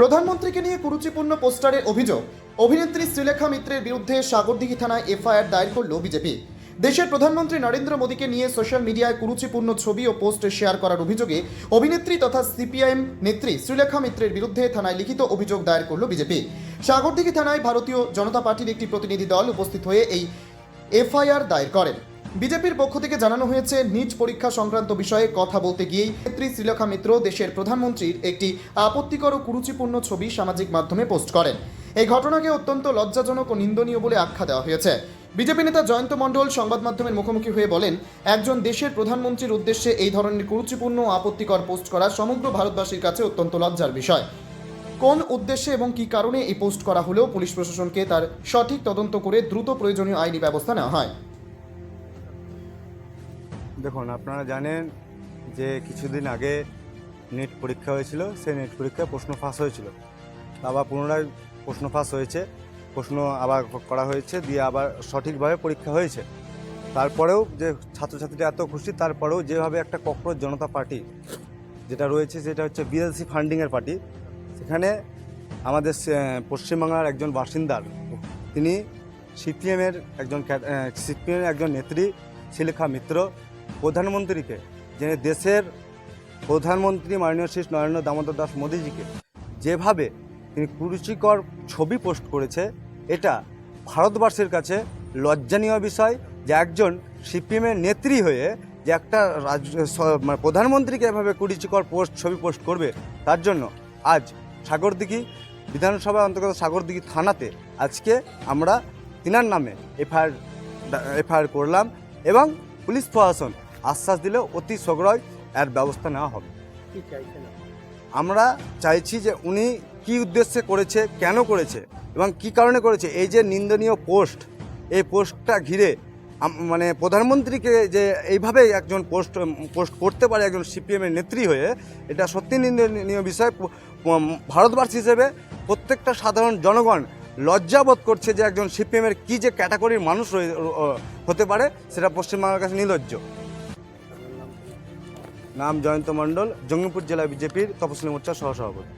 প্রধানমন্ত্রীকে নিয়ে কুরুচিপূর্ণ পোস্টারের অভিযোগ অভিনেত্রী শ্রীলেখা মিত্রের বিরুদ্ধে সাগরদিঘি থানায় এফআইআর দায়ের করল বিজেপি। দেশের প্রধানমন্ত্রী নরেন্দ্র মোদীকে নিয়ে সোশ্যাল মিডিয়ায় কুরুচিপূর্ণ ছবি ও পোস্ট শেয়ার করার অভিযোগে অভিনেত্রী তথা সিপিআইএম নেত্রী শ্রীলেখা মিত্রের বিরুদ্ধে থানায় লিখিত অভিযোগ দায়ের করল বিজেপি। সাগরদিঘি থানায় ভারতীয় জনতা পার্টির একটি প্রতিনিধি দল উপস্থিত হয়ে এই এফআইআর দায়ের করেন। বিজেপির পক্ষ থেকে জানানো হয়েছে, নিজ পরীক্ষা সংক্রান্ত বিষয়ে কথা বলতে গিয়েই নেত্রী শ্রীলেখা মিত্র দেশের প্রধানমন্ত্রীর একটি আপত্তিকর ও কুরুচিপূর্ণ ছবি সামাজিক মাধ্যমে পোস্ট করেন। এই ঘটনাকে অত্যন্ত লজ্জাজনক ও নিন্দনীয় বলে আখ্যা দেওয়া হয়েছে। বিজেপি নেতা জয়ন্ত মণ্ডল সংবাদ মাধ্যমের মুখোমুখি হয়ে বলেন, একজন দেশের প্রধানমন্ত্রীর উদ্দেশ্যে এই ধরনের কুরুচিপূর্ণ ও আপত্তিকর পোস্ট করা সমগ্র ভারতবাসীর কাছে অত্যন্ত লজ্জার বিষয়। কোন উদ্দেশ্যে এবং কী কারণে এই পোস্ট করা হলেও পুলিশ প্রশাসনকে তার সঠিক তদন্ত করে দ্রুত প্রয়োজনীয় আইনি ব্যবস্থা নেওয়া হয়। দেখুন, আপনারা জানেন যে কিছুদিন আগে নেট পরীক্ষা হয়েছিল। সেই নেট পরীক্ষায় প্রশ্ন ফাঁস হয়েছিল, আবার পুনরায় প্রশ্ন ফাঁস হয়েছে, প্রশ্ন আবার করা হয়েছে, দিয়ে আবার সঠিকভাবে পরীক্ষা হয়েছে। তারপরেও যে ছাত্রছাত্রীরা এত খুশি, তারপরেও যেভাবে একটা ককরোচ জনতা পার্টি যেটা রয়েছে, সেটা হচ্ছে বিএলসি ফান্ডিংয়ের পার্টি, সেখানে আমাদের পশ্চিমবাংলার একজন বাসিন্দার, তিনি সিপিএমের একজন নেত্রী শ্রীলেখা মিত্র প্রধানমন্ত্রীকে, যে দেশের প্রধানমন্ত্রী মাননীয় শ্রী নরেন্দ্র দামোদর দাস মোদীজিকে যেভাবে তিনি কুরুচিকর ছবি পোস্ট করেছে, এটা ভারতবর্ষের কাছে লজ্জানীয় বিষয়। যে একজন সিপিএমের নেত্রী হয়ে যে একটা প্রধানমন্ত্রীকে এভাবে কুরুচিকর ছবি পোস্ট করবে, তার জন্য আজ সাগরদিঘি বিধানসভা অন্তর্গত সাগরদিঘি থানাতে আজকে আমরা তিনার নামে এফআইআর করলাম এবং পুলিশ প্রশাসন আশ্বাস দিলে অতি শীঘ্রই এর ব্যবস্থা নেওয়া হবে। আমরা চাইছি যে উনি কী উদ্দেশ্যে করেছে, কেন করেছে এবং কী কারণে করেছে। এই যে নিন্দনীয় পোস্ট, এই পোস্টটা ঘিরে মানে প্রধানমন্ত্রীকে যে এইভাবে একজন পোস্ট করতে পারে একজন সিপিএমের নেত্রী হয়ে, এটা সত্যি নিন্দনীয় বিষয়। ভারতবর্ষ হিসেবে প্রত্যেকটা সাধারণ জনগণ লজ্জাবোধ করছে যে একজন সিপিএমের কী যে ক্যাটাগরির মানুষ হতে পারে, সেটা পশ্চিমবাংলার কাছে নির্লজ্জ। নাম জয়ন্ত মণ্ডল, জঙ্গিপুর জেলা বিজেপির তপশিলি মোর্চার সহসভাপতি।